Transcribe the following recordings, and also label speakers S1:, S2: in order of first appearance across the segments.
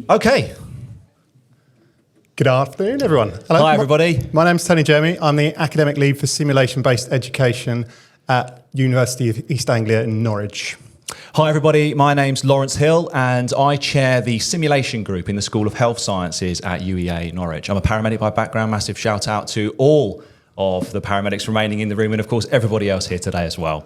S1: Okay.
S2: Good afternoon, everyone. Hello.
S1: Hi, everybody.
S2: My name's Tony Jeremy. I'm the Academic Lead for Simulation-Based Education at University of East Anglia in Norwich.
S1: Hi, everybody. My name's Lawrence Hill, and I chair the simulation group in the School of Health Sciences at UEA Norwich. I'm a paramedic by background. Massive shout out to all of the paramedics remaining in the room, and of course, everybody else here today as well.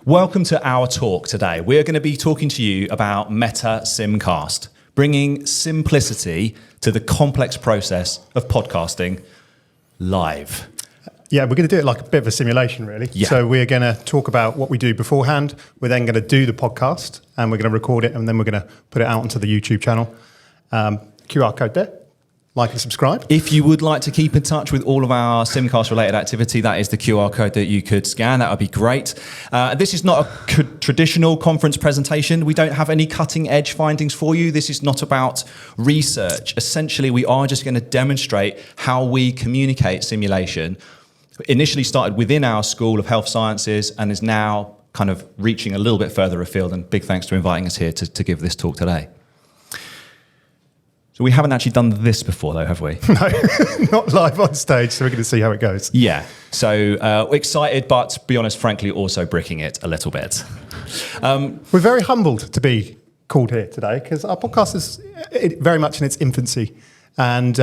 S1: Welcome to our talk today. We're going to be talking to you about SimCast, bringing simplicity to the complex process of podcasting live.
S2: Yeah, we're going to do it like a bit of a simulation, really.
S1: Yeah.
S2: So we're going to talk about what we do beforehand. We're then going to do the podcast, and we're going to record it, and then we're going to put it out onto the YouTube channel. QR code there. Like and subscribe.
S1: If you would like to keep in touch with all of our SimCast related activity, that is the QR code that you could scan. That would be great. This is not a traditional conference presentation. We don't have any cutting edge findings for you. This is not about research. Essentially, we are just going to demonstrate how we communicate simulation. Initially started within our School of Health Sciences and is now kind of reaching a little bit further afield. And big thanks for inviting us here to give this talk today. So we haven't actually done this before, though, have we?
S2: No, not live on stage, so we're going to see how it goes.
S1: Yeah, so excited, but to be honest, frankly, also bricking it a little bit.
S2: We're very humbled to be called here today because our podcast is very much in its infancy. And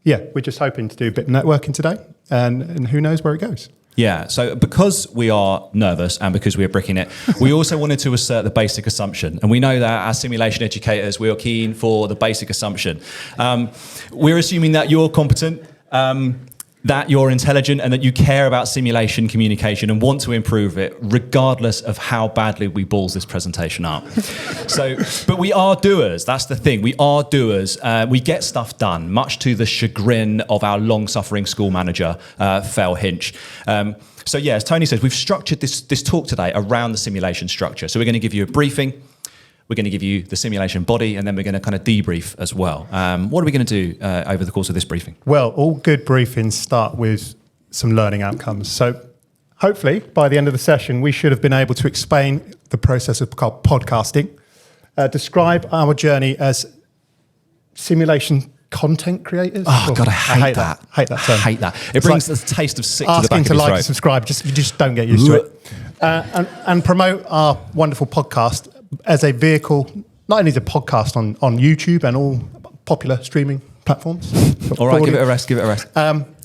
S2: we're just hoping to do a bit of networking today, and who knows where it goes.
S1: Yeah, so because we are nervous and because we are bricking it, we also wanted to assert the basic assumption. And we know that as simulation educators, we are keen for the basic assumption. We're assuming that you're competent, that you're intelligent, and that you care about simulation communication and want to improve it, regardless of how badly we balls this presentation up. But we are doers. That's the thing. We are doers. We get stuff done, much to the chagrin of our long-suffering school manager, Fel Hinch. As Tony says, we've structured this talk today around the simulation structure. So we're going to give you a briefing. We're going to give you the simulation body, and then we're going to kind of debrief as well. What are we going to do over the course of this briefing?
S2: Well, all good briefings start with some learning outcomes. So hopefully, by the end of the session, we should have been able to explain the process of podcasting, describe our journey as simulation content creators.
S1: Oh, God, I hate that.
S2: Hate that term.
S1: I hate that. It brings the taste of sick to the back of your throat.
S2: Asking to like and subscribe, you just don't get used to it. And promote our wonderful podcast as a vehicle, not only as a podcast on YouTube and all popular streaming platforms.
S1: All right, give it a rest.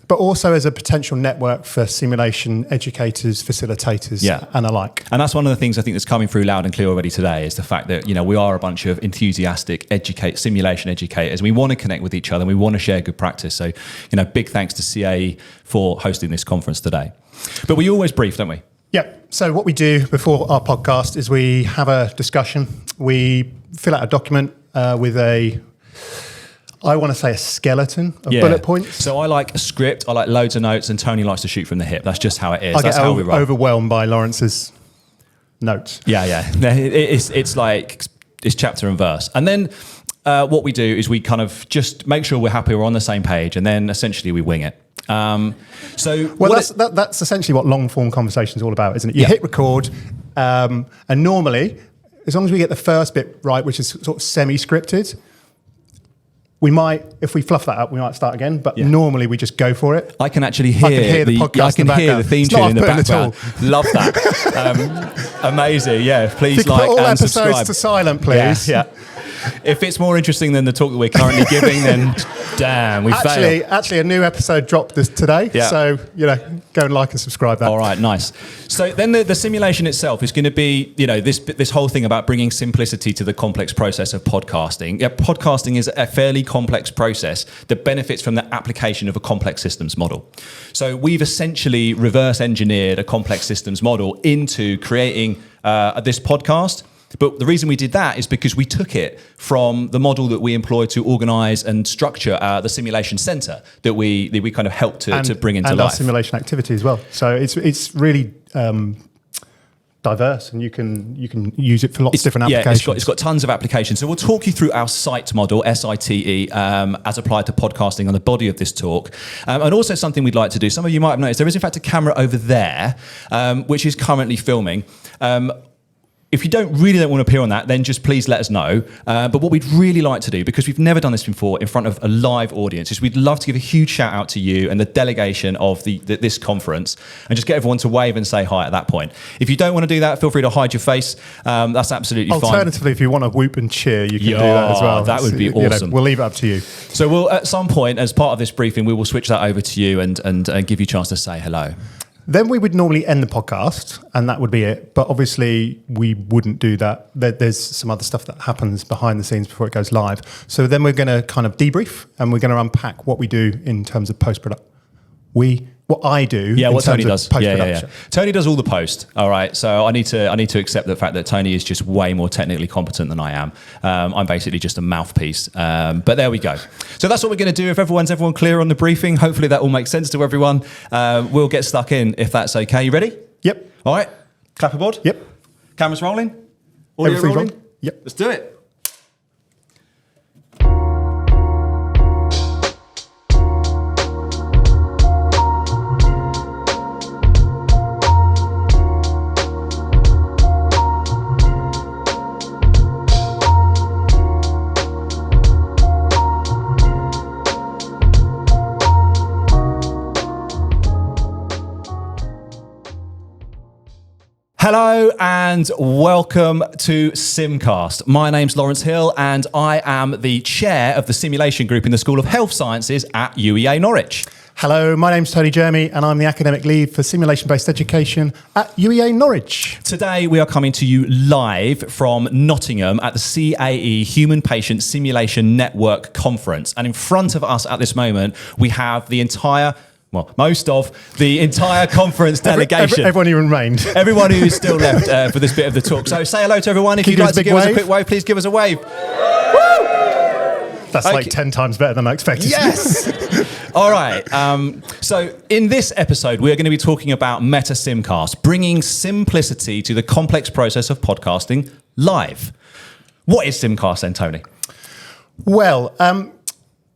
S2: But also as a potential network for simulation educators, facilitators, and alike.
S1: And that's one of the things I think that's coming through loud and clear already today is the fact that, we are a bunch of enthusiastic simulation educators. We want to connect with each other and we want to share good practice. So, big thanks to CAE for hosting this conference today. But we always brief, don't we?
S2: Yeah. So what we do before our podcast is we have a discussion. We fill out a document with a skeleton of bullet points.
S1: So I like a script, I like loads of notes, and Tony likes to shoot from the hip. That's just how it is. That's
S2: how
S1: we roll.
S2: Overwhelmed by Lawrence's notes.
S1: Yeah. It's like it's chapter and verse. And then what we do is we kind of just make sure we're happy, we're on the same page, and then essentially we wing it. That's
S2: essentially what long form conversation is all about, isn't it? You hit record, and normally, as long as we get the first bit right, which is sort of semi-scripted, we might, if we fluff that up, we might start again. But normally we just go for it.
S1: I can actually hear the podcast. I can hear the theme tune in the background. Love that. Amazing. Yeah. Please like and subscribe.
S2: Put all episodes to silent, please.
S1: Yeah. If it's more interesting than the talk that we're currently giving, then damn, we failed.
S2: Actually, a new episode dropped today. Yeah. So, go and like and subscribe that.
S1: All right, nice. So then the simulation itself is going to be, this whole thing about bringing simplicity to the complex process of podcasting. Yeah, podcasting is a fairly complex process that benefits from the application of a complex systems model. So we've essentially reverse engineered a complex systems model into creating this podcast. But the reason we did that is because we took it from the model that we employed to organise and structure the simulation centre that we kind of helped to bring into life.
S2: And our simulation activity as well. So it's really diverse, and you can use it for lots of different applications.
S1: Yeah, it's got tons of applications. So we'll talk you through our SITE model, SITE, as applied to podcasting on the body of this talk. And also something we'd like to do, some of you might have noticed, there is in fact a camera over there, which is currently filming. if you don't want to appear on that, then just please let us know. But what we'd really like to do, because we've never done this before in front of a live audience, is we'd love to give a huge shout out to you and the delegation of this conference, and just get everyone to wave and say hi at that point. If you don't want to do that, feel free to hide your face. That's absolutely fine.
S2: Alternatively, if you want to whoop and cheer, you can do that as well.
S1: That would be awesome.
S2: We'll leave it up to you.
S1: So we'll, at some point, as part of this briefing, we will switch that over to you and give you a chance to say hello.
S2: Then we would normally end the podcast, and that would be it. But obviously, we wouldn't do that. There's some other stuff that happens behind the scenes before it goes live. So then we're going to kind of debrief, and we're going to unpack what we do in terms of post-production. What I do,
S1: yeah, what Tony does,
S2: post-production.
S1: Tony does all the post. All right, so I need to accept the fact that Tony is just way more technically competent than I am. I'm basically just a mouthpiece. But there we go. So that's what we're going to do. If everyone clear on the briefing, hopefully that all makes sense to everyone. We'll get stuck in if that's okay. You ready?
S2: Yep.
S1: All right. Clapperboard.
S2: Yep.
S1: Cameras rolling. Audio rolling.
S2: Yep.
S1: Let's do it. Hello and welcome to SimCast. My name's Lawrence Hill and I am the chair of the simulation group in the School of Health Sciences at UEA Norwich.
S2: Hello, my name's Tony Jeremy and I'm the academic lead for simulation-based education at UEA Norwich.
S1: Today we are coming to you live from Nottingham at the CAE Human Patient Simulation Network Conference. And in front of us at this moment, we have the entire... most of the entire conference delegation.
S2: Everyone who remained.
S1: Everyone who is still left for this bit of the talk. So say hello to everyone. If you'd like to give us a quick wave, please give us a wave. Woo!
S2: That's like 10 times better than I expected.
S1: Yes! All right. So in this episode, we're going to be talking about SimCast, bringing simplicity to the complex process of podcasting live. What is SimCast then, Tony?
S2: Well,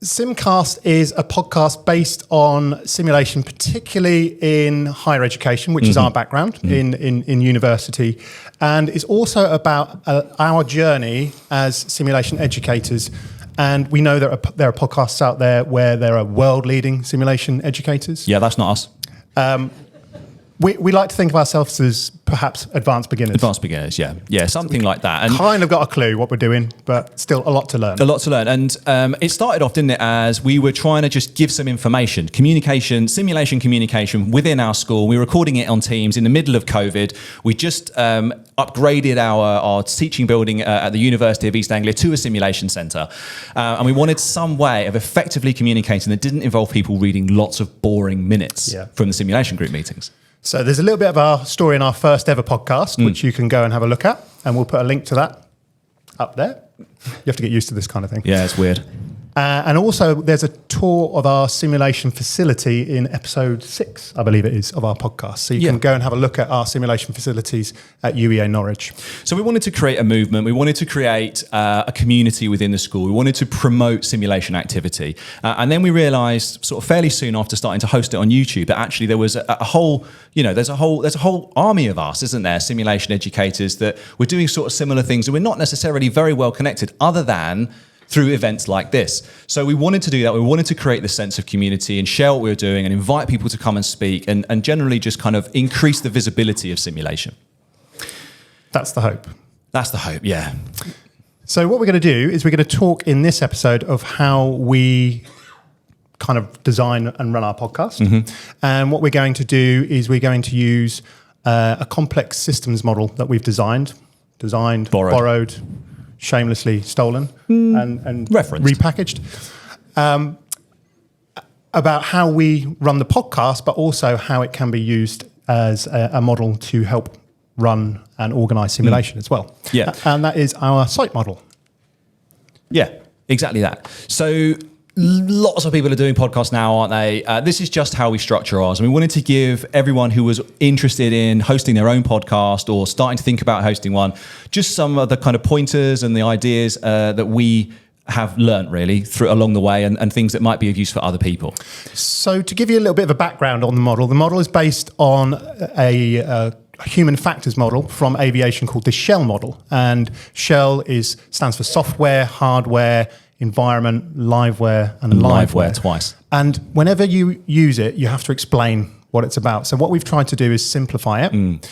S2: SimCast is a podcast based on simulation, particularly in higher education, which is our background in university, and is also about our journey as simulation educators. And we know there are podcasts out there where there are world-leading simulation educators.
S1: Yeah, that's not us.
S2: We like to think of ourselves as perhaps advanced beginners.
S1: Advanced beginners, yeah. Yeah, something like that. And
S2: kind of got a clue what we're doing, but still a lot to learn.
S1: A lot to learn. And it started off, didn't it, as we were trying to just give some information, simulation communication within our school. We were recording it on Teams in the middle of COVID. We just upgraded our teaching building at the University of East Anglia to a simulation centre. And we wanted some way of effectively communicating that didn't involve people reading lots of boring minutes from the simulation group meetings.
S2: So there's a little bit of our story in our first ever podcast, which you can go and have a look at. And we'll put a link to that up there. You have to get used to this kind of thing.
S1: Yeah, it's weird.
S2: And also there's a tour of our simulation facility in episode 6, I believe it is, of our podcast. So you can go and have a look at our simulation facilities at UEA Norwich.
S1: So we wanted to create a movement. We wanted to create a community within the school. We wanted to promote simulation activity. And then we realized sort of fairly soon after starting to host it on YouTube that actually there was a whole, there's a whole army of us, isn't there? Simulation educators that were doing sort of similar things and we're not necessarily very well connected other than through events like this. So we wanted to do that. We wanted to create this sense of community and share what we were doing and invite people to come and speak and generally just kind of increase the visibility of simulation.
S2: That's the hope.
S1: That's the hope, yeah.
S2: So what we're going to do is we're going to talk in this episode of how we kind of design and run our podcast. And what we're going to do is we're going to use a complex systems model that we've designed, borrowed, shamelessly stolen and
S1: referenced,
S2: repackaged, about how we run the podcast, but also how it can be used as a model to help run and organize simulation as well.
S1: Yeah.
S2: And that is our site model.
S1: Yeah, exactly that. So lots of people are doing podcasts now, aren't they? This is just how we structure ours. And we wanted to give everyone who was interested in hosting their own podcast or starting to think about hosting one, just some of the kind of pointers and the ideas that we have learnt really along the way and things that might be of use for other people.
S2: So to give you a little bit of a background on the model is based on a human factors model from aviation called the Shell model. And Shell stands for software, hardware, environment, liveware, and
S1: liveware twice.
S2: And whenever you use it, you have to explain what it's about. So what we've tried to do is simplify it.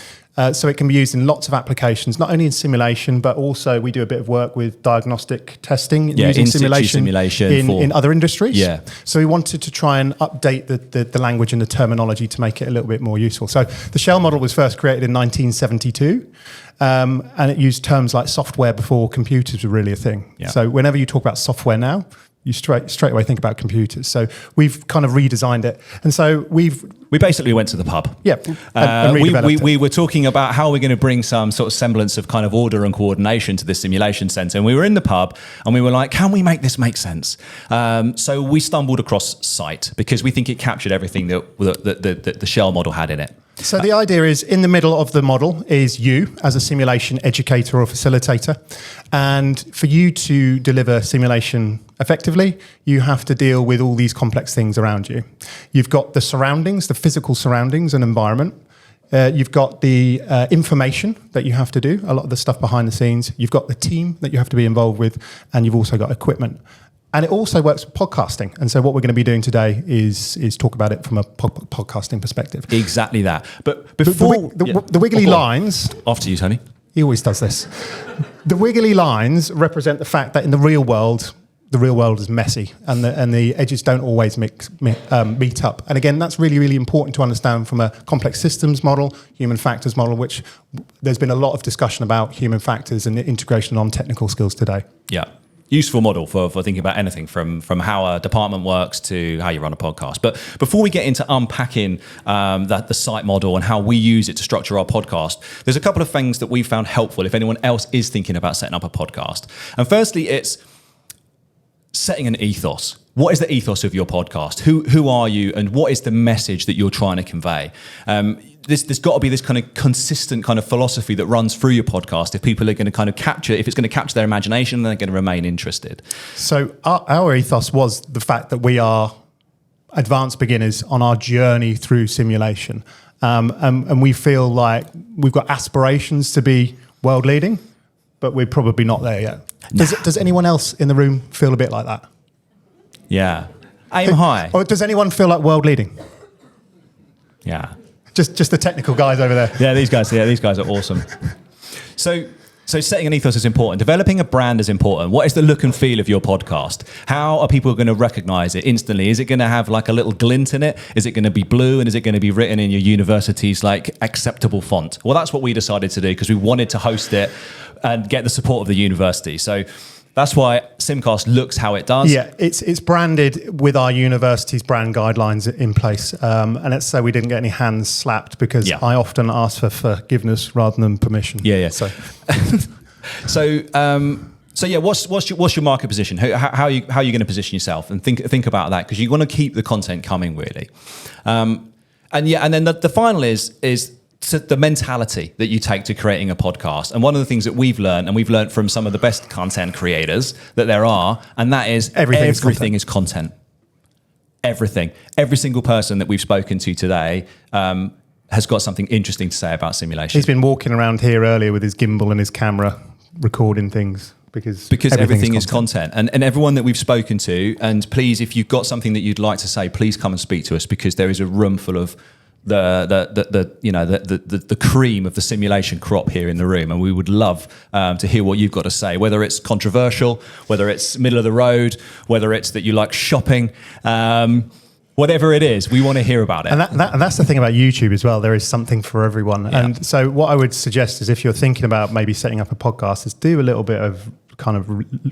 S2: So it can be used in lots of applications, not only in simulation, but also we do a bit of work with diagnostic testing using simulation in other industries.
S1: Yeah.
S2: So we wanted to try and update the language and the terminology to make it a little bit more useful. So the Shell model was first created in 1972. And it used terms like software before computers were really a thing.
S1: Yeah.
S2: So whenever you talk about software now, you straight away think about computers. So we've kind of redesigned it. And so we
S1: basically went to the pub.
S2: Yeah. And
S1: we were talking about how we're going to bring some sort of semblance of kind of order and coordination to the simulation center. And we were in the pub and we were like, can we make this make sense? So we stumbled across Sight because we think it captured everything that the Shell model had in it.
S2: So the idea is, in the middle of the model is you as a simulation educator or facilitator. And for you to deliver simulation effectively, you have to deal with all these complex things around you. You've got the surroundings, the physical surroundings and environment. You've got the information that you have to do, a lot of the stuff behind the scenes. You've got the team that you have to be involved with, and you've also got equipment. And it also works with podcasting. And so what we're going to be doing today is talk about it from a podcasting perspective.
S1: Exactly that. But before...
S2: The wiggly lines...
S1: After you, Tony.
S2: He always does this. The wiggly lines represent the fact that in the real world is messy and the edges don't always meet up. And again, that's really, really important to understand from a complex systems model, human factors model, which there's been a lot of discussion about human factors and the integration on technical skills today.
S1: Yeah. Useful model for thinking about anything from how a department works to how you run a podcast. But before we get into unpacking the Sight model and how we use it to structure our podcast, there's a couple of things that we found helpful if anyone else is thinking about setting up a podcast. And firstly, it's setting an ethos. What is the ethos of your podcast? Who are you, and what is the message that you're trying to convey? There's got to be this kind of consistent kind of philosophy that runs through your podcast if people are going to kind of if it's going to capture their imagination, they're going to remain interested.
S2: So our ethos was the fact that we are advanced beginners on our journey through simulation. And we feel like we've got aspirations to be world leading, but we're probably not there yet. Does anyone else in the room feel a bit like that?
S1: Yeah. Aim high.
S2: Or does anyone feel like world leading?
S1: Yeah.
S2: Just the technical guys over there.
S1: Yeah, these guys are awesome. So setting an ethos is important. Developing a brand is important. What is the look and feel of your podcast? How are people going to recognize it instantly? Is it going to have like a little glint in it? Is it going to be blue? And is it going to be written in your university's like acceptable font? Well, that's what we decided to do because we wanted to host it and get the support of the university. So that's why SimCast looks how it does.
S2: Yeah, it's branded with our university's brand guidelines in place. And it's so we didn't get any hands slapped because I often ask for forgiveness rather than permission.
S1: Yeah.
S2: So,
S1: what's your market position? How are you going to position yourself? And think about that because you want to keep the content coming really. And then the final is the mentality that you take to creating a podcast. And one of the things that we've learned from some of the best content creators that there are, and that is everything is content. Everything. Every single person that we've spoken to today has got something interesting to say about simulation.
S2: He's been walking around here earlier with his gimbal and his camera recording things because
S1: everything is content. And everyone that we've spoken to, and please, if you've got something that you'd like to say, please come and speak to us because there is a room full of the cream of the simulation crop here in the room, and we would love to hear what you've got to say, whether it's controversial, whether it's middle of the road, whether it's that you like shopping, whatever it is, we want to hear about it.
S2: And that's the thing about YouTube as well. There is something for everyone. Yeah. And so what I would suggest is if you're thinking about maybe setting up a podcast is do a little bit of kind of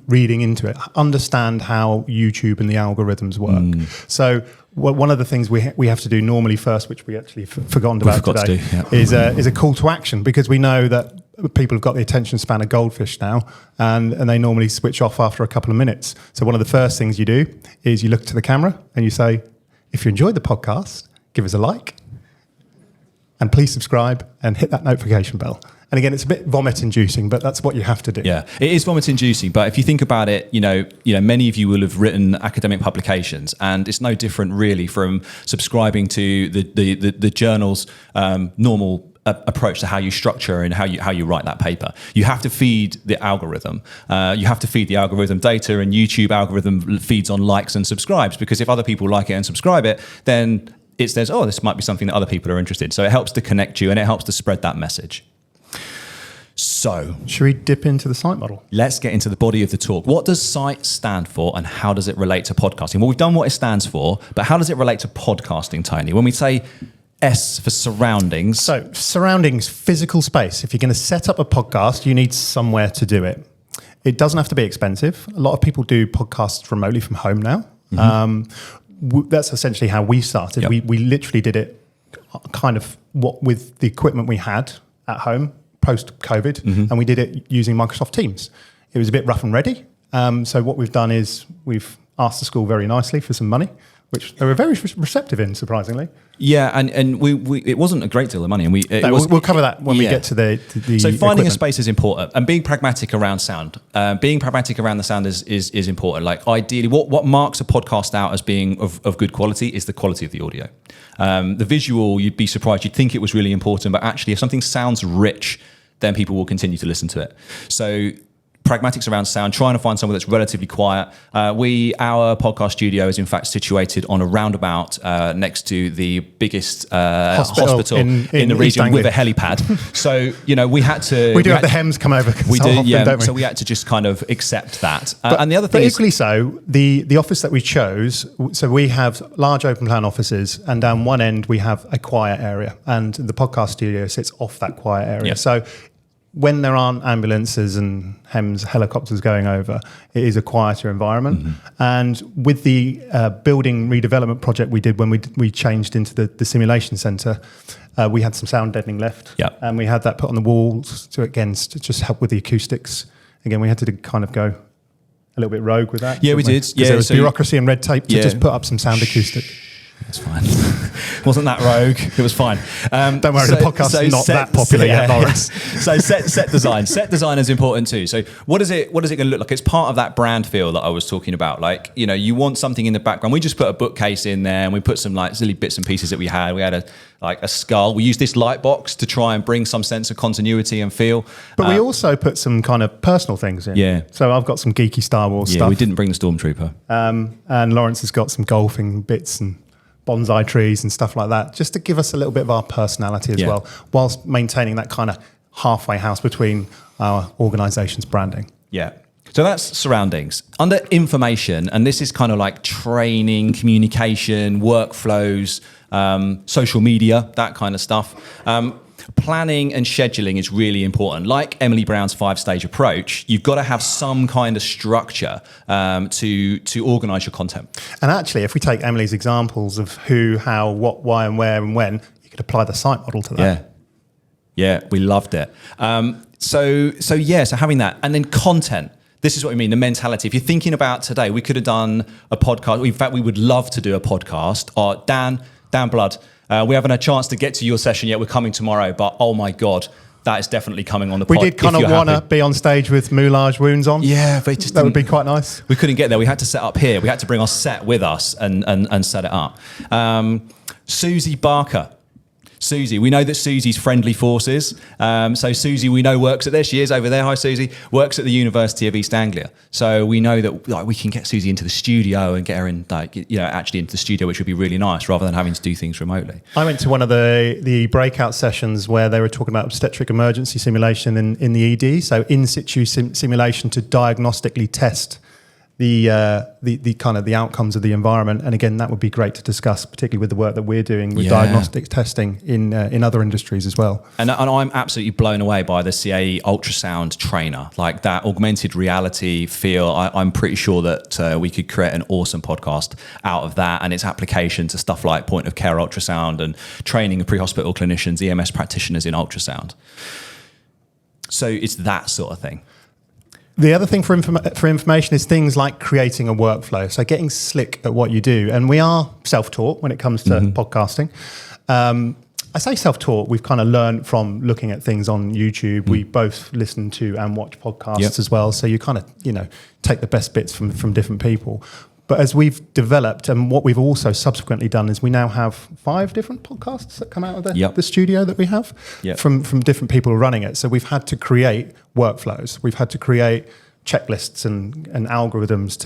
S2: reading into it, understand how YouTube and the algorithms work. So one of the things we have to do normally first, which we actually forgotten about today, is a call to action, because we know that people have got the attention span of goldfish now, and they normally switch off after a couple of minutes. So one of the first things you do is you look to the camera and you say, if you enjoyed the podcast, give us a like, and please subscribe and hit that notification bell. And again, it's a bit vomit-inducing, but that's what you have to do.
S1: Yeah, it is vomit-inducing. But if you think about it, you know, many of you will have written academic publications, and it's no different really from subscribing to the journal's normal approach to how you structure and how you write that paper. You have to feed the algorithm. You have to feed the algorithm data, and YouTube algorithm feeds on likes and subscribes, because if other people like it and subscribe it, then it says, oh, this might be something that other people are interested in. So it helps to connect you and it helps to spread that message. So,
S2: should we dip into the site model?
S1: Let's get into the body of the talk. What does site stand for, and how does it relate to podcasting? Well, we've done what it stands for, but how does it relate to podcasting, Tony? When we say S for surroundings.
S2: So, surroundings, physical space. If you're going to set up a podcast, you need somewhere to do it. It doesn't have to be expensive. A lot of people do podcasts remotely from home now. Mm-hmm. That's essentially how we started.
S1: Yep.
S2: We literally did it kind of with the equipment we had at home post-COVID, and we did it using Microsoft Teams. It was a bit rough and ready. So what we've done is we've asked the school very nicely for some money, which they were very receptive in, surprisingly.
S1: Yeah, and we it wasn't a great deal of money, and
S2: we'll cover that when we get to the
S1: so finding
S2: equipment.
S1: a space is important, and being pragmatic around sound. Being pragmatic around the sound is important. Like, ideally, what marks a podcast out as being of good quality is the quality of the audio. The visual, you'd be surprised. You'd think it was really important, but actually, if something sounds rich, then people will continue to listen to it. So pragmatics around sound, trying to find somewhere that's relatively quiet. Our podcast studio is in fact situated on a roundabout next to the biggest hospital in the region with a helipad. So, we had to...
S2: We do have the Hems come over
S1: we
S2: so
S1: do,
S2: often,
S1: yeah.
S2: don't we?
S1: So we had to just kind of accept that. And the other thing
S2: but
S1: is...
S2: equally so, the office that we chose, so we have large open plan offices, and down one end we have a quiet area, and the podcast studio sits off that quiet area.
S1: Yeah.
S2: So when there aren't ambulances and Hems helicopters going over, it is a quieter environment. Mm-hmm. And with the building redevelopment project we did when we changed into the simulation centre, we had some sound deadening left.
S1: Yep.
S2: And we had that put on the walls to just help with the acoustics. Again, we had to kind of go a little bit rogue with that.
S1: Yeah, we did. Yeah,
S2: there was bureaucracy and red tape to just put up some sound acoustic.
S1: It's fine. Wasn't that rogue? It was fine.
S2: Don't worry, the podcast is not that popular yet, Lawrence.
S1: So set design. Set design is important too. So what is it going to look like? It's part of that brand feel that I was talking about. Like, you want something in the background. We just put a bookcase in there, and we put some like silly bits and pieces that we had. We had a skull. We used this light box to try and bring some sense of continuity and feel.
S2: But we also put some kind of personal things in.
S1: Yeah.
S2: So I've got some geeky Star Wars stuff.
S1: Yeah, we didn't bring the Stormtrooper.
S2: And Lawrence has got some golfing bits and bonsai trees and stuff like that, just to give us a little bit of our personality as well, whilst maintaining that kind of halfway house between our organisation's branding.
S1: Yeah. So that's surroundings. Under information, and this is kind of like training, communication, workflows, social media, that kind of stuff. Planning and scheduling is really important. Like Emily Brown's 5-stage approach, you've got to have some kind of structure to organise your content. And
S2: actually, if we take Emily's examples of who, how, what, why, and where, and when, you could apply the site model to that.
S1: Yeah, we loved it. So having that, and then content. This is what we mean, the mentality. If you're thinking about today, we could have done a podcast. In fact, we would love to do a podcast. Dan Blood, we haven't had a chance to get to your session yet. We're coming tomorrow, but oh my God, that is definitely coming on the pod.
S2: We did kind of want to be on stage with moulage wounds on.
S1: Yeah, but
S2: that would be quite nice.
S1: We couldn't get there. We had to set up here. We had to bring our set with us and set it up. Susie Barker. Susie, we know that Susie's friendly forces. So Susie, we know works at there. She is over there. Hi, Susie. Works at the University of East Anglia. So we know that we can get Susie into the studio and get her in, actually into the studio, which would be really nice, rather than having to do things remotely.
S2: I went to one of the breakout sessions where they were talking about obstetric emergency simulation in the ED. So in situ simulation to diagnostically test the kind of the outcomes of the environment, and again that would be great to discuss, particularly with the work that we're doing with diagnostic testing in other industries as well.
S1: And I'm absolutely blown away by the CAE ultrasound trainer, like that augmented reality feel. I'm pretty sure that we could create an awesome podcast out of that, and its application to stuff like point of care ultrasound and training of pre-hospital clinicians, EMS practitioners in ultrasound. So it's that sort of thing.
S2: The other thing for information is things like creating a workflow. So getting slick at what you do. And we are self-taught when it comes to podcasting. I say self-taught, we've kind of learned from looking at things on YouTube. We both listen to and watch podcasts as well. So you kind of, take the best bits from different people. But as we've developed, and what we've also subsequently done is we now have 5 different podcasts that come out of the studio that we have from different people running it. So we've had to create workflows. We've had to create checklists and algorithms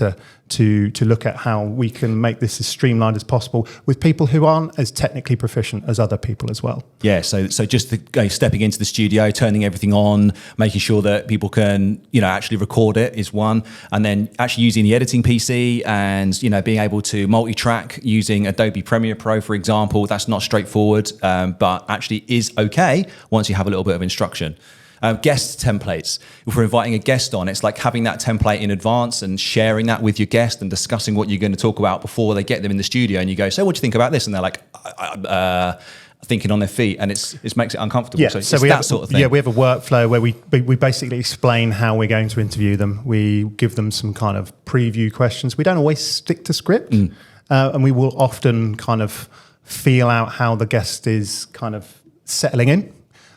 S2: to look at how we can make this as streamlined as possible with people who aren't as technically proficient as other people as well.
S1: Yeah, so just stepping into the studio, turning everything on, making sure that people can, actually record it is one, and then actually using the editing PC and, being able to multi-track using Adobe Premiere Pro, for example. That's not straightforward, but actually is okay once you have a little bit of instruction. Guest templates. If we're inviting a guest on, it's like having that template in advance and sharing that with your guest and discussing what you're going to talk about before they get them in the studio. And you go, so what do you think about this? And they're like, thinking on their feet, and it makes it uncomfortable.
S2: Yeah,
S1: so
S2: we
S1: that
S2: have,
S1: sort of thing.
S2: Yeah, we have a workflow where we basically explain how we're going to interview them. We give them some kind of preview questions. We don't always stick to script, and we will often kind of feel out how the guest is kind of settling in.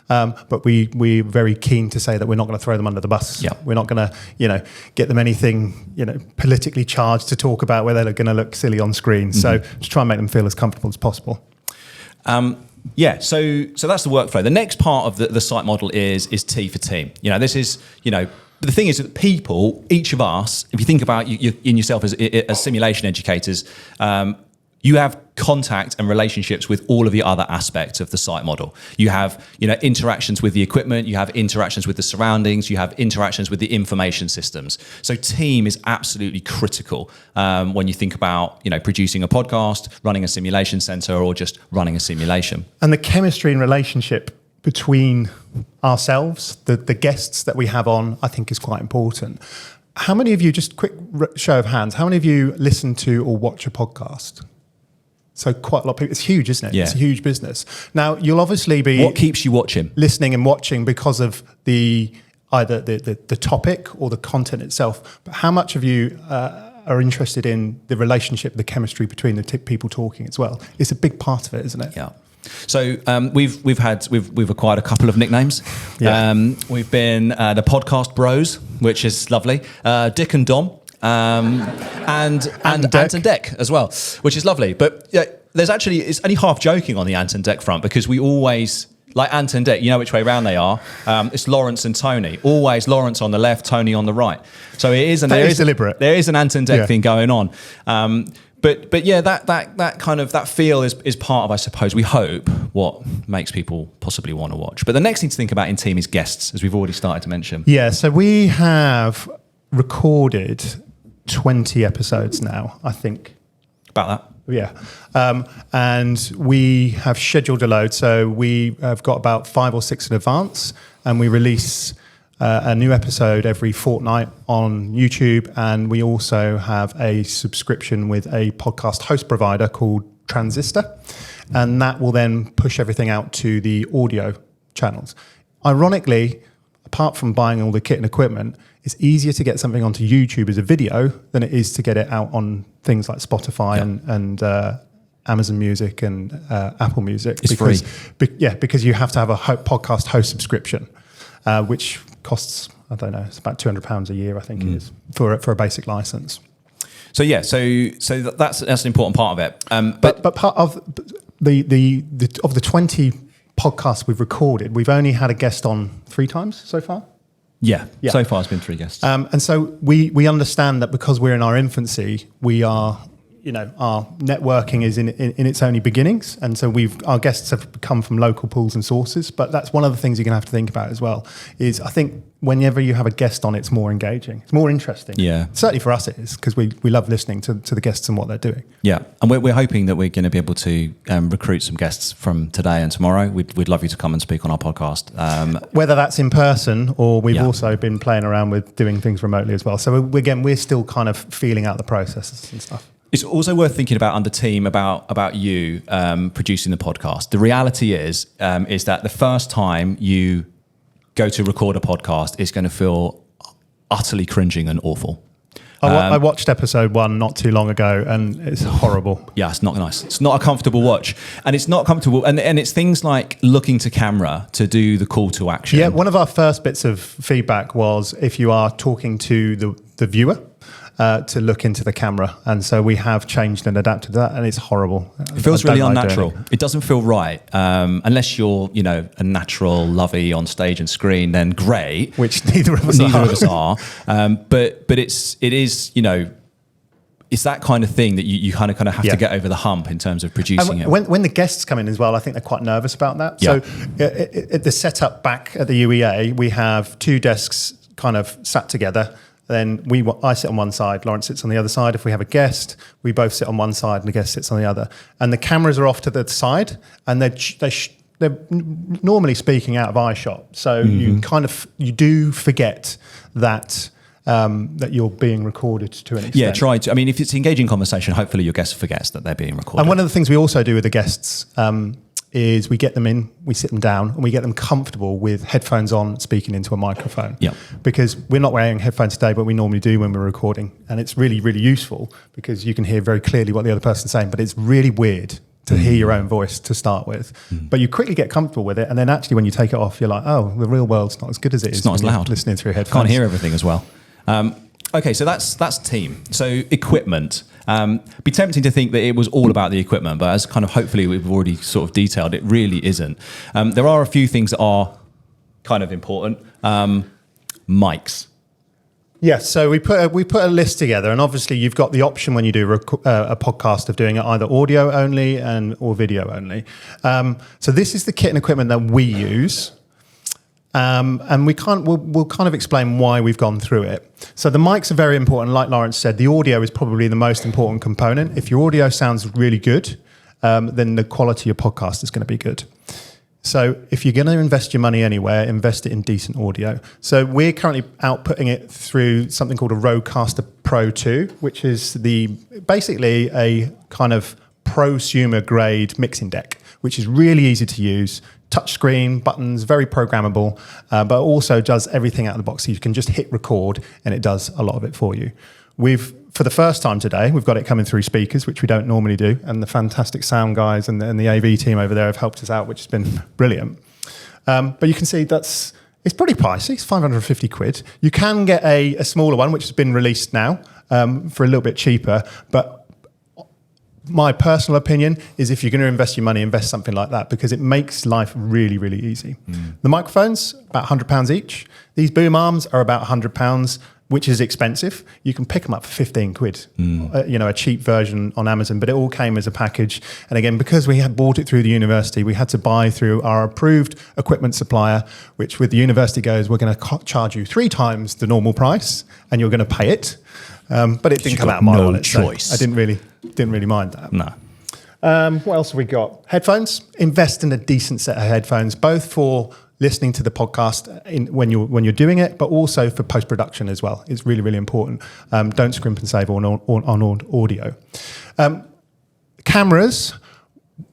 S2: But we're very keen to say that we're not going to throw them under the bus.
S1: Yeah.
S2: We're not going to, get them anything, politically charged to talk about where they're going to look silly on screen. Mm-hmm. So just try and make them feel as comfortable as possible.
S1: So that's the workflow. The next part of the site model is T for team. This is, but the thing is that people, each of us, if you think about you in yourself as simulation educators, you have contact and relationships with all of the other aspects of the site model. You have, interactions with the equipment, you have interactions with the surroundings, you have interactions with the information systems. So team is absolutely critical when you think about, producing a podcast, running a simulation center, or just running a simulation.
S2: And the chemistry and relationship between ourselves, the guests that we have on, I think is quite important. How many of you, just quick show of hands, how many of you listen to or watch a podcast? So quite a lot of people. It's huge, isn't it?
S1: Yeah.
S2: It's a huge business. Now, you'll obviously be...
S1: What keeps you watching?
S2: Listening and watching because of either the topic or the content itself. But how much of you are interested in the relationship, the chemistry between the people talking as well? It's a big part of it, isn't it?
S1: Yeah. So we've acquired a couple of nicknames. Yeah. We've been the Podcast Bros, which is lovely. Dick and Dom. And Ant and Dec as well, which is lovely. But there's actually, it's only half joking on the Ant and Dec front, because we always, like Ant and Dec, which way round they are. It's Lawrence and Tony. Always Lawrence on the left, Tony on the right. So it is, and there is
S2: deliberate.
S1: There is an Ant and Dec thing going on. But yeah, that kind of that feel is part of, I suppose, we hope, what makes people possibly want to watch. But the next thing to think about in team is guests, as we've already started to mention.
S2: Yeah, so we have recorded 20 episodes now, I think.
S1: About that.
S2: Yeah. And we have scheduled a load. So we have got about 5 or 6 in advance, and we release a new episode every fortnight on YouTube. And we also have a subscription with a podcast host provider called Transistor. And that will then push everything out to the audio channels. Ironically, apart from buying all the kit and equipment, it's easier to get something onto YouTube as a video than it is to get it out on things like Spotify and Amazon Music and Apple Music.
S1: It's
S2: free. Because you have to have a podcast host subscription, which costs, I don't know, it's about £200 a year, I think it is, for a basic license.
S1: So that's an important part of it.
S2: But part of the 20 podcasts we've recorded, we've only had a guest on 3 times so far.
S1: Yeah. So far it's been 3 guests.
S2: And so we understand that because we're in our infancy, we are, our networking is in its only beginnings. And so our guests have come from local pools and sources. But that's one of the things you're going to have to think about as well, is I think whenever you have a guest on, it's more engaging. It's more interesting.
S1: Yeah.
S2: Certainly for us it is, because we love listening to the guests and what they're doing.
S1: Yeah. And we're hoping that we're going to be able to recruit some guests from today and tomorrow. We'd love you to come and speak on our podcast.
S2: Whether that's in person, or we've also been playing around with doing things remotely as well. So we're still kind of feeling out the processes and stuff.
S1: It's also worth thinking about under team about you producing the podcast. The reality is that the first time you go to record a podcast, it's going to feel utterly cringing and awful.
S2: I watched episode 1 not too long ago, and it's horrible.
S1: Yeah, it's not nice. It's not a comfortable watch, and it's not comfortable. And it's things like looking to camera to do the call to action.
S2: Yeah, one of our first bits of feedback was if you are talking to the viewer, to look into the camera. And so we have changed and adapted to that, and it's horrible.
S1: It feels
S2: I don't
S1: really
S2: like
S1: unnatural.
S2: doing
S1: It doesn't feel right. Unless you're, a natural lovey on stage and screen, then great.
S2: Which neither of us
S1: are. But it is, it's that kind of thing that you kind of have to get over the hump in terms of producing it.
S2: When the guests come in as well, I think they're quite nervous about that.
S1: Yeah.
S2: So the setup back at the UEA, we have 2 desks kind of sat together. Then I sit on one side, Lawrence sits on the other side. If we have a guest, we both sit on one side and the guest sits on the other. And the cameras are off to the side, and they're normally speaking out of eye shot. So you do forget that you're being recorded to an extent.
S1: Yeah, try to. I mean, if it's engaging conversation, hopefully your guest forgets that they're being recorded.
S2: And one of the things we also do with the guests is we get them in, we sit them down, and we get them comfortable with headphones on, speaking into a microphone.
S1: Yeah.
S2: Because we're not wearing headphones today, but we normally do when we're recording. And it's really, really useful because you can hear very clearly what the other person's saying, but it's really weird to hear your own voice to start with. But you quickly get comfortable with it, and then actually when you take it off, you're like, oh, the real world's not as good as it is.
S1: It's not as loud.
S2: Listening through headphones.
S1: Can't hear everything as well. Okay, so that's team. So equipment. Be tempting to think that it was all about the equipment, but as kind of hopefully we've already sort of detailed, it really isn't. There are a few things that are kind of important. Mics.
S2: Yes, so we put a list together, and obviously you've got the option when you do a podcast of doing it either audio only or video only. So this is the kit and equipment that we use. And we'll kind of explain why we've gone through it. So the mics are very important. Like Lawrence said, the audio is probably the most important component. If your audio sounds really good, then the quality of your podcast is going to be good. So if you're going to invest your money anywhere, invest it in decent audio. So we're currently outputting it through something called a Rodecaster Pro 2, which is basically a kind of prosumer grade mixing deck, which is really easy to use. Touchscreen, buttons, very programmable, but also does everything out of the box. So you can just hit record and it does a lot of it for you. For the first time today, we've got it coming through speakers, which we don't normally do. And the fantastic sound guys and the AV team over there have helped us out, which has been brilliant. But you can see it's pretty pricey. It's 550 quid. You can get a smaller one, which has been released now for a little bit cheaper. But my personal opinion is if you're going to invest your money, invest something like that because it makes life really, really easy. The microphones, about £100 each. These boom arms are about £100, which is expensive. You can pick them up for 15 quid, a cheap version on Amazon, but it all came as a package. And again, because we had bought it through the university, we had to buy through our approved equipment supplier, which with the university goes, we're going to charge you 3 times the normal price and you're going to pay it. But it didn't come out of my wallet.
S1: Choice.
S2: So I didn't really mind that.
S1: No.
S2: What else have we got? Headphones. Invest in a decent set of headphones, both for listening to the podcast when you're doing it, but also for post-production as well. It's really, really important. Don't scrimp and save on audio. Cameras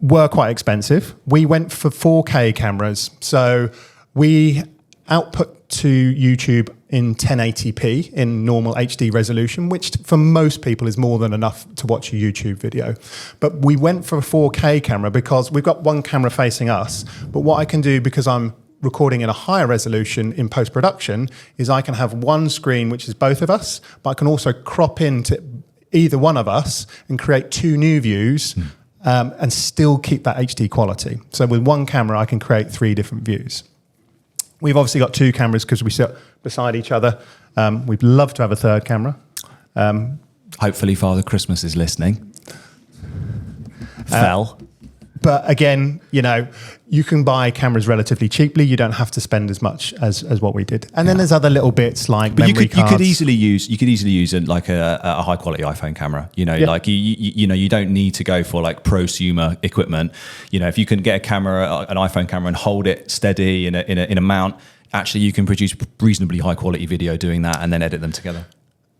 S2: were quite expensive. We went for 4K cameras. So we output to YouTube in 1080p in normal HD resolution, which for most people is more than enough to watch a YouTube video. But we went for a 4K camera because we've got one camera facing us. But what I can do, because I'm recording in a higher resolution in post-production, is I can have one screen, which is both of us, but I can also crop into either one of us and create 2 new views and still keep that HD quality. So with one camera, I can create 3 different views. We've obviously got 2 cameras because we sit beside each other. We'd love to have a 3rd camera.
S1: Hopefully Father Christmas is listening.
S2: But again, you can buy cameras relatively cheaply. You don't have to spend as much as what we did. And then there's other little bits like memory cards.
S1: You could easily use a high quality iPhone camera. Like you don't need to go for like prosumer equipment. If you can get an iPhone camera and hold it steady in a mount, actually you can produce reasonably high quality video doing that and then edit them together.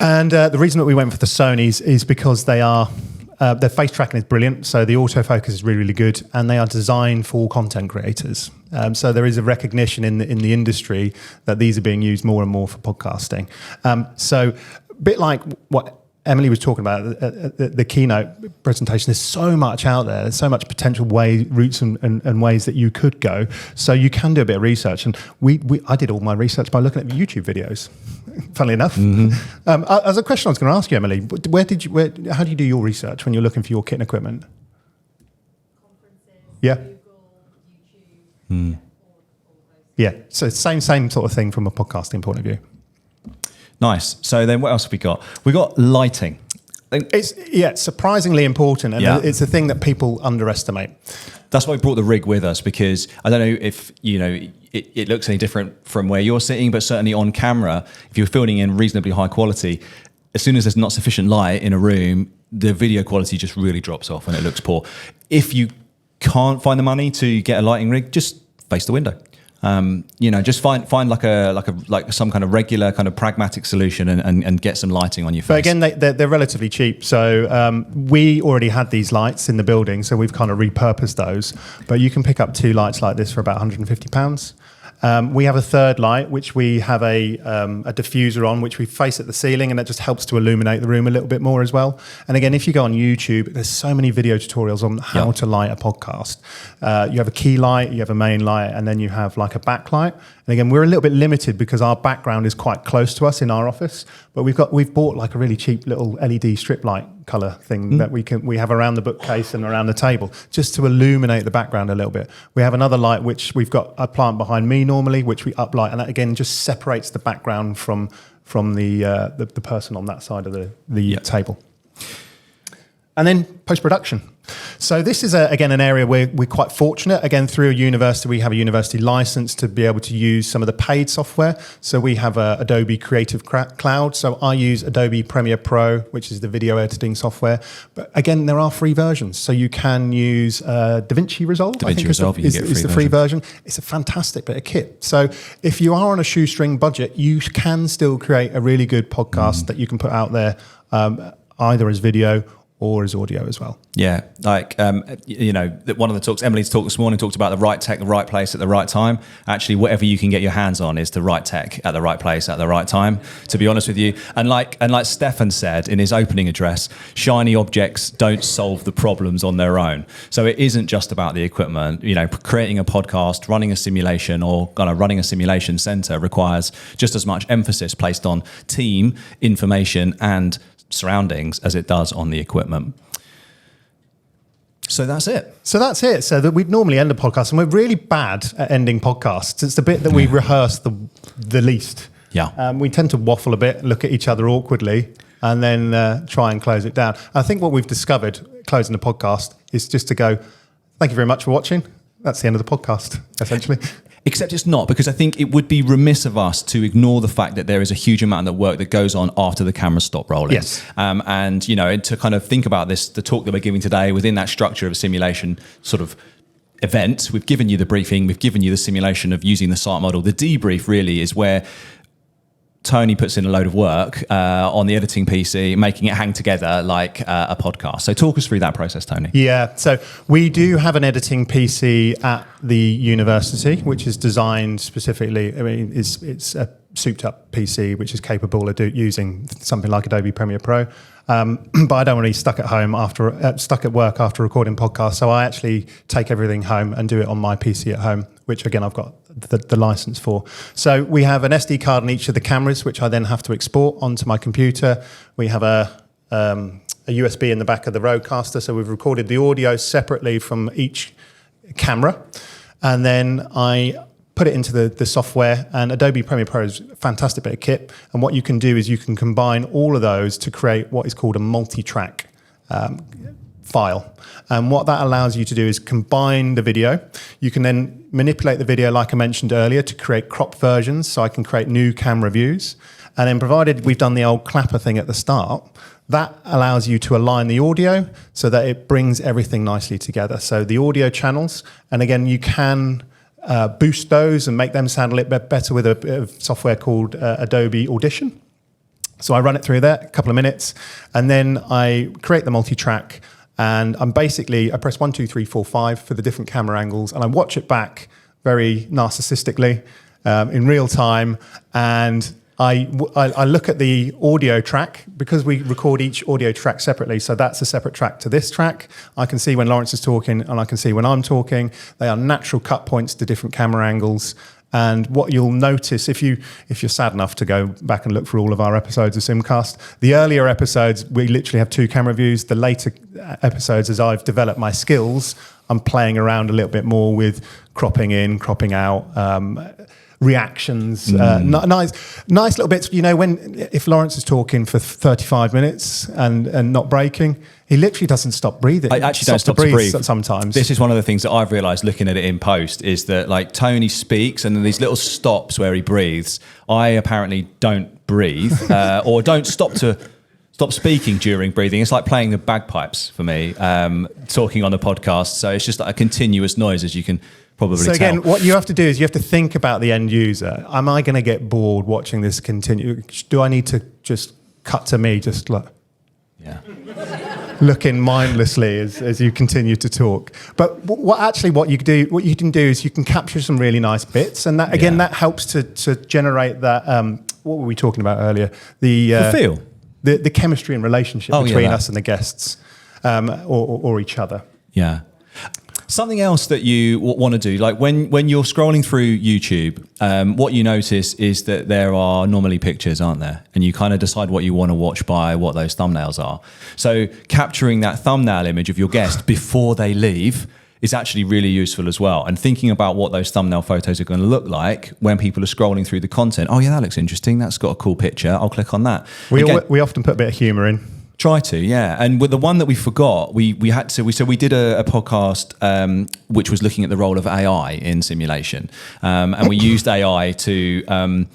S1: And
S2: the reason that we went for the Sonys is because their face tracking is brilliant, so the autofocus is really, really good, and they are designed for content creators. So there is a recognition in the industry that these are being used more and more for podcasting. So a bit like what Emily was talking about the keynote presentation. There's so much out there. There's so much potential routes and ways that you could go. So you can do a bit of research. And I did all my research by looking at YouTube videos, funnily enough. As a question I was going to ask you, Emily, how do you do your research when you're looking for your kit and equipment? Conferences, Google, YouTube. Yeah, so same sort of thing from a podcasting point of view.
S1: Nice. So then what else have we got? We got lighting.
S2: It's surprisingly important, and it's a thing that people underestimate.
S1: That's why we brought the rig with us, because I don't know if it looks any different from where you're sitting, but certainly on camera, if you're filming in reasonably high quality, as soon as there's not sufficient light in a room, the video quality just really drops off and it looks poor. If you can't find the money to get a lighting rig, just face the window. Just find like some kind of regular kind of pragmatic solution and get some lighting on your face.
S2: But again, they're relatively cheap. So we already had these lights in the building, so we've kind of repurposed those. But you can pick up 2 lights like this for about £150. We have a third light, which we have a diffuser on, which we face at the ceiling, and that just helps to illuminate the room a little bit more as well. And again, if you go on YouTube, there's so many video tutorials on how to light a podcast. You have a key light, you have a main light, and then you have like a backlight. And again, we're a little bit limited because our background is quite close to us in our office, but we've bought like a really cheap little LED strip light color thing that we have around the bookcase and around the table, just to illuminate the background a little bit. We have another light which we've got a plant behind me normally, which we uplight, and that again just separates the background from the person on that side of the table. And then post-production. So this is, again, an area where we're quite fortunate. Again, through a university, we have a university license to be able to use some of the paid software. So we have Adobe Creative Cloud. So I use Adobe Premiere Pro, which is the video editing software. But again, there are free versions. So you can use DaVinci Resolve.
S1: DaVinci Resolve,
S2: is the free version. It's a fantastic bit of kit. So if you are on a shoestring budget, you can still create a really good podcast that you can put out there, either as video or as audio as well.
S1: Yeah, like, one of the talks, Emily's talk this morning talked about the right tech, the right place at the right time. Actually, whatever you can get your hands on is the right tech at the right place at the right time, to be honest with you. And like Stefan said in his opening address, shiny objects don't solve the problems on their own. So it isn't just about the equipment. Creating a podcast, running a simulation, or kind of running a simulation center requires just as much emphasis placed on team, information, and surroundings as it does on the equipment. So that's it. So
S2: that we'd normally end a podcast, and we're really bad at ending podcasts. It's the bit that we rehearse the least.
S1: Yeah.
S2: We tend to waffle a bit, look at each other awkwardly, and then try and close it down. I think what we've discovered closing the podcast is just to go, thank you very much for watching. That's the end of the podcast, essentially.
S1: Except it's not, because I think it would be remiss of us to ignore the fact that there is a huge amount of work that goes on after the cameras stop rolling.
S2: Yes.
S1: And to kind of think about this, the talk that we're giving today within that structure of a simulation sort of event, we've given you the briefing, we've given you the simulation of using the site model. The debrief really is where Tony puts in a load of work on the editing PC, making it hang together like a podcast. So talk us through that process, Tony.
S2: Yeah, so we do have an editing PC at the university, which is designed specifically. I mean, it's a souped-up PC which is capable of using something like Adobe Premiere Pro. But I don't want to be stuck at work after recording podcasts. So I actually take everything home and do it on my PC at home, which again I've got the license for. So we have an SD card on each of the cameras, which I then have to export onto my computer. We have a USB in the back of the Rodecaster, so we've recorded the audio separately from each camera, and then I put it into the software. And Adobe Premiere Pro is a fantastic bit of kit, and what you can do is you can combine all of those to create what is called a multi-track file. And what that allows you to do is combine the video. You can then manipulate the video, like I mentioned earlier, to create cropped versions, so I can create new camera views. And then, provided we've done the old clapper thing at the start, that allows you to align the audio so that it brings everything nicely together. So the audio channels, and again, you can boost those and make them sound a little bit better with a bit of software called Adobe Audition. So I run it through there, a couple of minutes, and then I create the multi-track. And I press 1, 2, 3, 4, 5 for the different camera angles, and I watch it back very narcissistically in real time. And I look at the audio track because we record each audio track separately. So that's a separate track to this track. I can see when Lawrence is talking and I can see when I'm talking. They are natural cut points to different camera angles. And what you'll notice if you're sad enough to go back and look for all of our episodes of SimCast, the earlier episodes, we literally have 2 camera views. The later episodes, as I've developed my skills, I'm playing around a little bit more with cropping in, cropping out, reactions, nice little bits. If Lawrence is talking for 35 minutes and not breaking, he literally doesn't stop breathing.
S1: I actually don't stop to breathe
S2: sometimes.
S1: This is one of the things that I've realised looking at it in post is that like Tony speaks and then these little stops where he breathes. I apparently don't breathe or don't stop speaking during breathing. It's like playing the bagpipes for me, talking on the podcast. So it's just like a continuous noise, as you can probably tell.
S2: So again, what you have to do is you have to think about the end user. Am I going to get bored watching this continue? Do I need to just cut to me just like looking mindlessly as you continue to talk? But what you can do is you can capture some really nice bits, and that again that helps to generate that. What were we talking about earlier? The
S1: feel.
S2: The chemistry and relationship between us and the guests, or each other.
S1: Yeah. Something else that you want to do, like when you're scrolling through YouTube, what you notice is that there are normally pictures, aren't there? And you kind of decide what you want to watch by what those thumbnails are. So capturing that thumbnail image of your guest before they leave is actually really useful as well. And thinking about what those thumbnail photos are going to look like when people are scrolling through the content. Oh yeah, that looks interesting. That's got a cool picture. I'll click on that.
S2: We often put a bit of humour in.
S1: Try to, yeah. And with the one that we forgot, we did a podcast which was looking at the role of AI in simulation, and we used AI to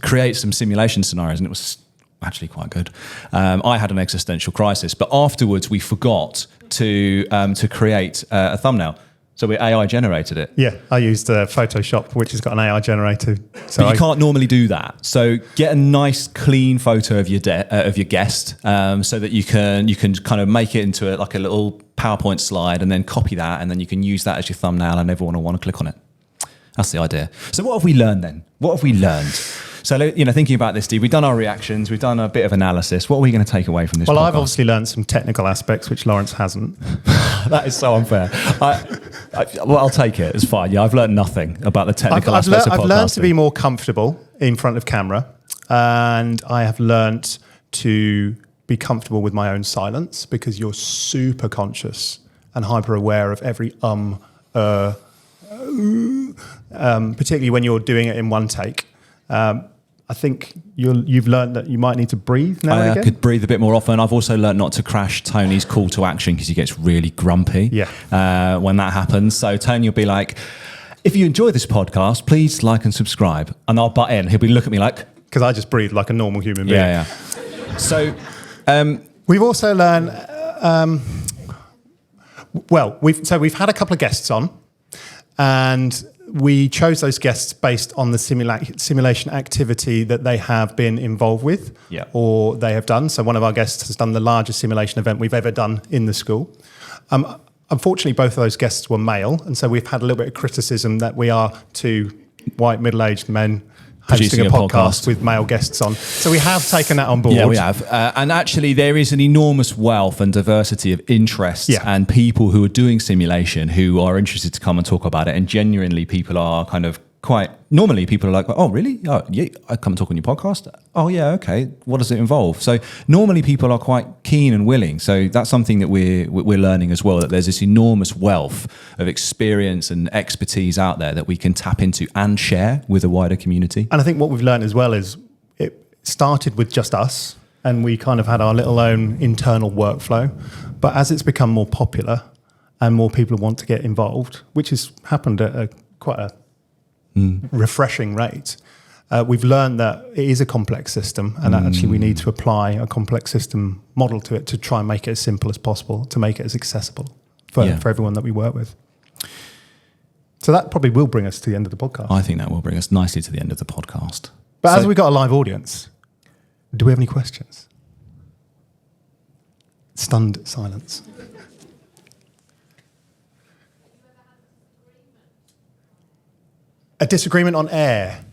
S1: create some simulation scenarios, and it was actually quite good. I had an existential crisis, but afterwards we forgot to create a thumbnail. So we AI generated it.
S2: Yeah, I used Photoshop, which has got an AI generator.
S1: So but you can't normally do that. So get a nice, clean photo of your guest, so that you can kind of make it into a little PowerPoint slide, and then copy that, and then you can use that as your thumbnail, and everyone will want to click on it. That's the idea. So what have we learned then? What have we learned? So, thinking about this, Steve, we've done our reactions, we've done a bit of analysis. What are we going to take away from this podcast?
S2: I've obviously learned some technical aspects, which Lawrence hasn't.
S1: That is so unfair. I'll take it. It's fine. Yeah, I've learned nothing about the technical aspects of podcasting.
S2: I've learned to be more comfortable in front of camera, and I have learned to be comfortable with my own silence, because you're super conscious and hyper aware of every particularly when you're doing it in one take. I think you've learned that you might need to breathe now and again.
S1: I could breathe a bit more often. I've also learned not to crash Tony's call to action, because he gets really grumpy when that happens. So Tony will be like, if you enjoy this podcast, please like and subscribe. And I'll butt in. He'll be looking at me like...
S2: Because I just breathe like a normal human being.
S1: Yeah. So...
S2: we've also learned... we've had a couple of guests on, and... we chose those guests based on the simulation activity that they have been involved with or they have done. So one of our guests has done the largest simulation event we've ever done in the school. Unfortunately, both of those guests were male, and so we've had a little bit of criticism that we are 2 white middle-aged men hosting a podcast with male guests on. So we have taken that on board.
S1: Yeah, we have. And actually, there is an enormous wealth and diversity of interests and people who are doing simulation who are interested to come and talk about it. And genuinely, people are kind of quite... Normally, people are like, oh, really? Oh, yeah, I come and talk on your podcast? Oh, yeah, okay. What does it involve? So normally, people are quite keen and willing. So that's something that we're learning as well, that there's this enormous wealth of experience and expertise out there that we can tap into and share with a wider community.
S2: And I think what we've learned as well is it started with just us, and we kind of had our little own internal workflow. But as it's become more popular and more people want to get involved, which has happened at quite a refreshing rate, we've learned that it is a complex system, and that actually we need to apply a complex system model to it to try and make it as simple as possible, to make it as accessible for everyone that we work with. So that probably will bring us to the end of the podcast.
S1: I think that will bring us nicely to the end of the podcast.
S2: But as we've got a live audience, do we have any questions? Stunned silence. A disagreement on air.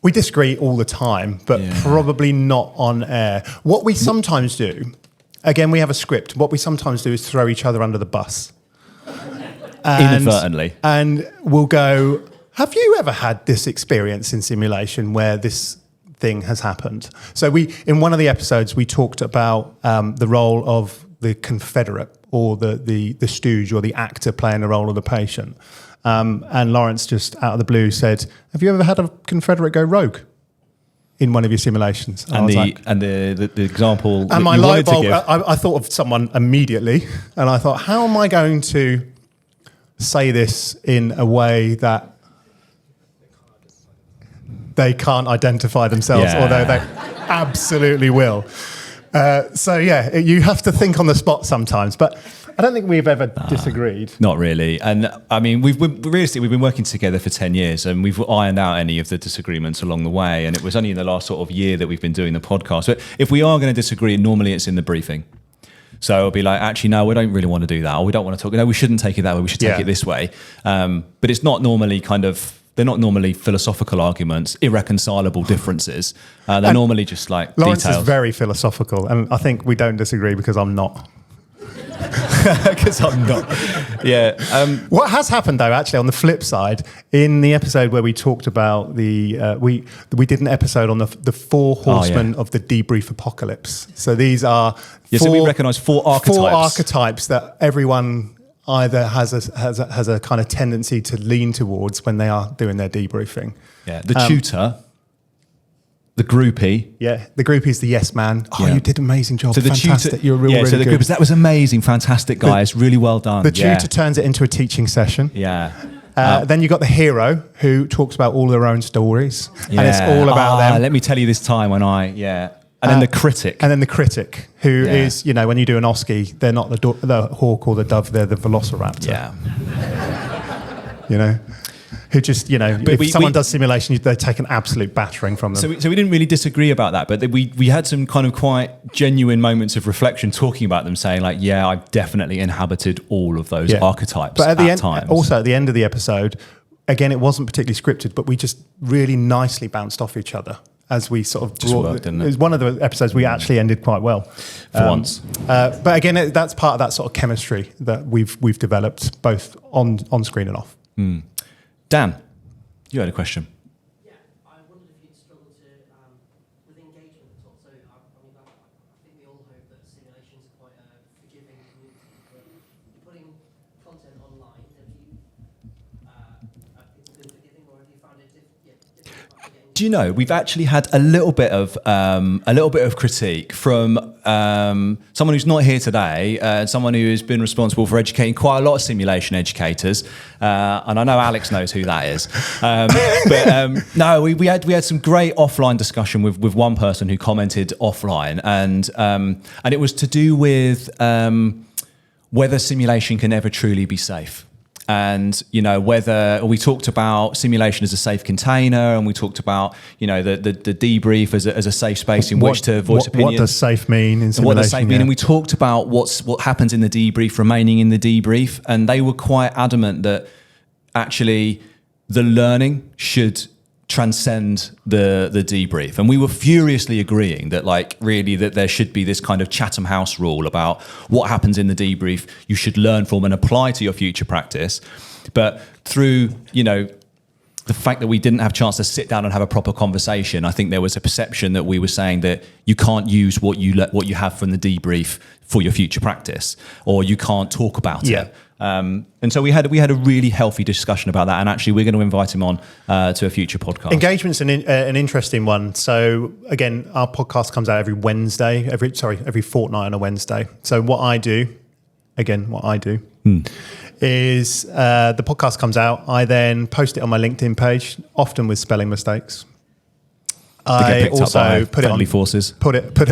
S2: We disagree all the time, but probably not on air. What we sometimes do, again, we have a script. What we sometimes do is throw each other under the bus.
S1: Inadvertently.
S2: And we'll go, have you ever had this experience in simulation where this thing has happened? So in one of the episodes, we talked about the role of the confederate or the stooge or the actor playing the role of the patient. And Lawrence just out of the blue said, have you ever had a confederate go rogue in one of your simulations?
S1: And the example
S2: and
S1: that
S2: my
S1: you
S2: light
S1: wanted to
S2: bulb,
S1: give.
S2: I thought of someone immediately, and I thought, how am I going to say this in a way that they can't identify themselves, although they absolutely will. You have to think on the spot sometimes, but I don't think we've ever disagreed.
S1: Not really. And I mean, we've been working together for 10 years and we've ironed out any of the disagreements along the way. And it was only in the last sort of year that we've been doing the podcast. But if we are going to disagree, normally it's in the briefing. So it'll be like, actually, no, we don't really want to do that. Or we don't want to talk. No, we shouldn't take it that way. We should take it this way. But it's not normally they're not normally philosophical arguments, irreconcilable differences. They're normally just like
S2: Lawrence
S1: details.
S2: is very philosophical. And I think we don't disagree because I'm not.
S1: Because I'm not. Yeah.
S2: What has happened though, actually, on the flip side, in the episode where we talked about we did an episode on the four horsemen of the debrief apocalypse. So these are
S1: so we recognise four archetypes
S2: that everyone either has a kind of tendency to lean towards when they are doing their debriefing.
S1: Yeah. The tutor. The groupie.
S2: Yeah, the groupie is the yes man. Oh, you did an amazing job.
S1: So the
S2: fantastic.
S1: tutor,
S2: You're really
S1: so the
S2: good.
S1: Groupies, that was amazing, fantastic, guys. Really well done.
S2: The tutor turns it into a teaching session.
S1: Yeah.
S2: Then you got the hero who talks about all their own stories, and it's all about them.
S1: Let me tell you this time when and then the critic.
S2: And then the critic, who is, when you do an Oski, they're not the hawk or the dove, they're the velociraptor.
S1: Yeah.
S2: Who just, if someone does simulation, they take an absolute battering from them.
S1: So we didn't really disagree about that, but we had some kind of quite genuine moments of reflection talking about them, saying like, I've definitely inhabited all of those archetypes
S2: but at the end,
S1: times.
S2: Also, at the end of the episode, again, it wasn't particularly scripted, but we just really nicely bounced off each other as we sort of
S1: worked, didn't it?
S2: It was one of the episodes we actually ended quite well.
S1: For once.
S2: But again, that's part of that sort of chemistry that we've developed both on screen and off.
S1: Dan, you had a question.
S3: Yeah, I wondered if you'd struggle to, with engagement at all. So, I think we all hope that simulations are quite a forgiving community, but you're putting content online. Have people been forgiving, or have you found it difficult?
S1: Do you know, we've actually had a little bit of critique from someone who's not here today, someone who has been responsible for educating quite a lot of simulation educators, and I know Alex knows who that is. No, we had some great offline discussion with one person who commented offline, and it was to do with whether simulation can ever truly be safe. And, whether we talked about simulation as a safe container, and we talked about, the debrief as a safe space in which to voice opinions.
S2: What does safe mean in simulation?
S1: What does safe mean? And we talked about what happens in the debrief, remaining in the debrief. And they were quite adamant that actually the learning should transcend the debrief, and we were furiously agreeing that that there should be this kind of Chatham House rule about what happens in the debrief you should learn from and apply to your future practice. But through the fact that we didn't have a chance to sit down and have a proper conversation, I think there was a perception that we were saying that you can't use what you have from the debrief for your future practice, or you can't talk about it. And so we had a really healthy discussion about that, and actually we're going to invite him on to a future podcast.
S2: Engagement's an interesting one. So again, our podcast comes out every fortnight on a Wednesday. So what I do is the podcast comes out. I then post it on my LinkedIn page, often with spelling mistakes. I also put it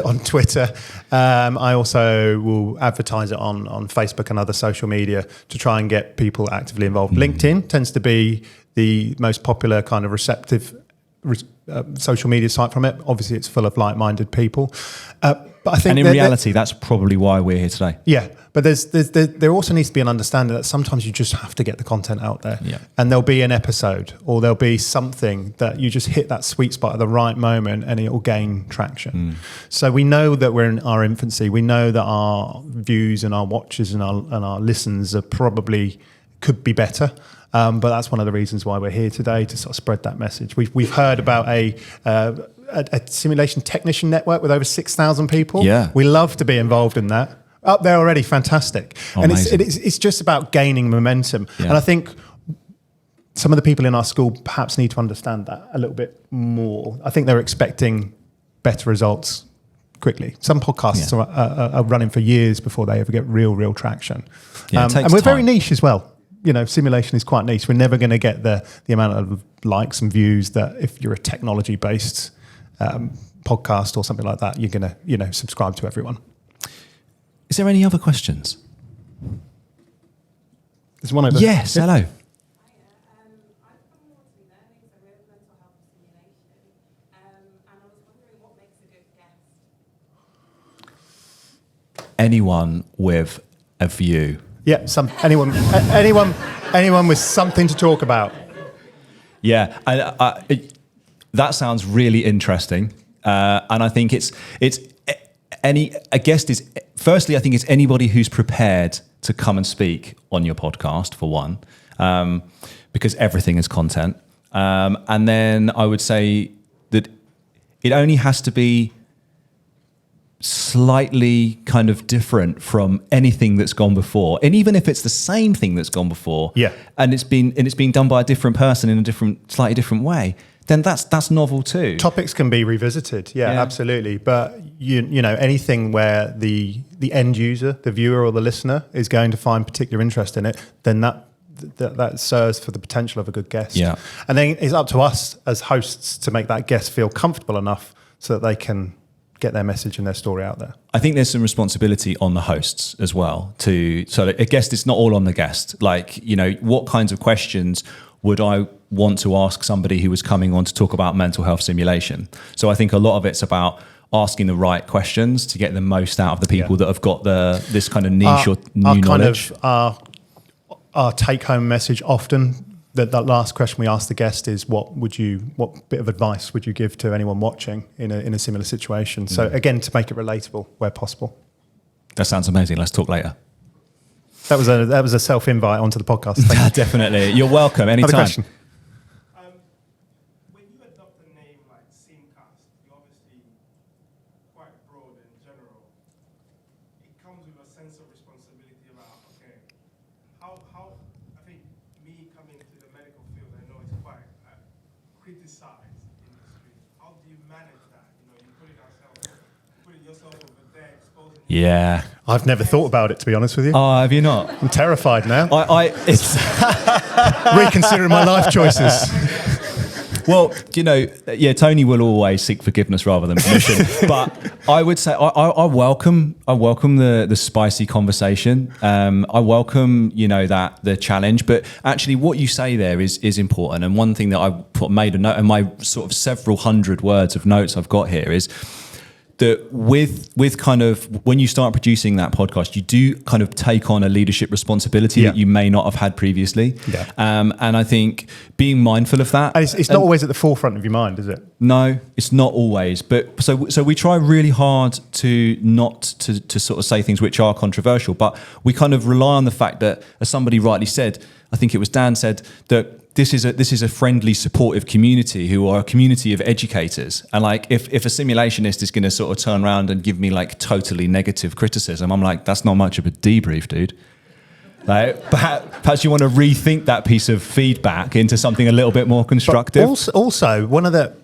S2: on Twitter. I also will advertise it on Facebook and other social media to try and get people actively involved. LinkedIn tends to be the most popular kind of receptive social media site from it. Obviously, it's full of like-minded people. But I think
S1: and in reality, that's probably why we're here today.
S2: Yeah, but there also needs to be an understanding that sometimes you just have to get the content out there.
S1: Yeah.
S2: And there'll be an episode or there'll be something that you just hit that sweet spot at the right moment and it will gain traction. So we know that we're in our infancy. We know that our views and our watches and our listens are probably could be better. But that's one of the reasons why we're here today, to sort of spread that message. We've heard about a simulation technician network with over 6,000 people.
S1: Yeah.
S2: We love to be involved in that. Up there already, fantastic.
S1: Oh,
S2: and
S1: amazing.
S2: it's just about gaining momentum.
S1: Yeah.
S2: And I think some of the people in our school perhaps need to understand that a little bit more. I think they're expecting better results quickly. Some podcasts are running for years before they ever get real traction.
S1: Yeah, it takes
S2: and we're very
S1: time.
S2: niche as well. You know, simulation is quite niche. We're never going to get the amount of likes and views that if you're a technology-based podcast or something like that, you're going to, subscribe to everyone.
S1: Is there any other questions?
S2: There's one over.
S1: Yes, hello.
S4: I've come more to learning, so we're mental health simulation, and I was wondering what makes a good guest.
S1: Anyone with a view.
S2: Yeah, anyone with something to talk about.
S1: Yeah, that sounds really interesting, and I think a guest is, firstly, I think it's anybody who's prepared to come and speak on your podcast, for one, because everything is content, and then I would say that it only has to be slightly kind of different from anything that's gone before, and even if it's the same thing that's gone before, and it's been done by a different person in a slightly different way, then that's novel too.
S2: Topics can be revisited, absolutely. But you know, anything where the end user, the viewer or the listener is going to find particular interest in it, then that serves for the potential of a good guest.
S1: Yeah.
S2: And then it's up to us as hosts to make that guest feel comfortable enough so that they can get their message and their story out there.
S1: I think there's some responsibility on the hosts as well so a guest, it's not all on the guest. Like, what kinds of questions would I want to ask somebody who was coming on to talk about mental health simulation? So I think a lot of it's about asking the right questions to get the most out of the people that have got this kind of niche or new knowledge.
S2: Our take-home message often, that last question we ask the guest is, what bit of advice would you give to anyone watching in a similar situation? So again, to make it relatable where possible.
S1: That sounds amazing. Let's talk later.
S2: That was a self-invite onto the podcast. Thank you.
S1: Definitely. You're welcome. Anytime.
S2: Other question?
S5: When you adopt a name like SimCast, you're obviously quite broad and general. It comes with a sense of responsibility about, okay, how I think me coming to the medical field, I know it's quite criticized industry. How do you manage that? You putting yourself over there, exposing.
S1: Yeah.
S2: I've never thought about it, to be honest with you.
S1: Oh, have you not?
S2: I'm terrified now.
S1: It's
S2: Reconsidering my life choices.
S1: well, Tony will always seek forgiveness rather than permission. But I would say I welcome the spicy conversation. I welcome the challenge. But actually, what you say there is important. And one thing that I made a note, and my sort of several hundred words of notes I've got here is that with kind of when you start producing that podcast, you do kind of take on a leadership responsibility that you may not have had previously.
S2: Yeah.
S1: And I think being mindful of that.
S2: And it's not always at the forefront of your mind, is it?
S1: No, it's not always. But so we try really hard to not to sort of say things which are controversial, but we kind of rely on the fact that, as somebody rightly said, I think it was Dan said, that this is a friendly, supportive community who are a community of educators. And like, if a simulationist is going to sort of turn around and give me like totally negative criticism, I'm like, that's not much of a debrief, dude. Like, perhaps you want to rethink that piece of feedback into something a little bit more constructive.
S2: But also, one of the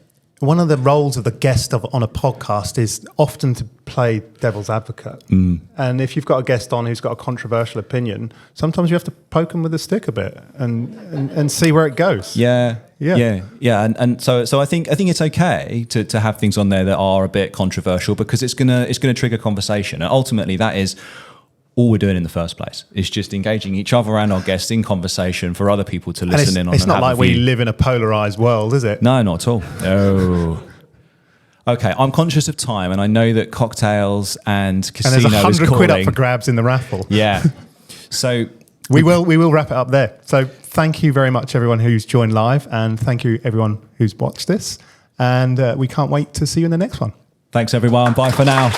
S2: roles of the guest on a podcast is often to play devil's advocate. And if you've got a guest on who's got a controversial opinion, sometimes you have to poke them with a stick a bit and see where it goes.
S1: Yeah. And so I think it's okay to have things on there that are a bit controversial, because it's gonna trigger conversation, and ultimately that is all we're doing in the first place. Is just engaging each other and our guests in conversation for other people to listen in on.
S2: It's not like we live in a polarized world, is it?
S1: No, not at all. No. Okay, I'm conscious of time, and I know that cocktails and
S2: And
S1: casino
S2: there's
S1: is
S2: £100
S1: calling.
S2: up for grabs in the raffle.
S1: Yeah. So
S2: We will wrap it up there. So thank you very much, everyone who's joined live, and thank you everyone who's watched this. And we can't wait to see you in the next one.
S1: thanks, everyone. Bye for now.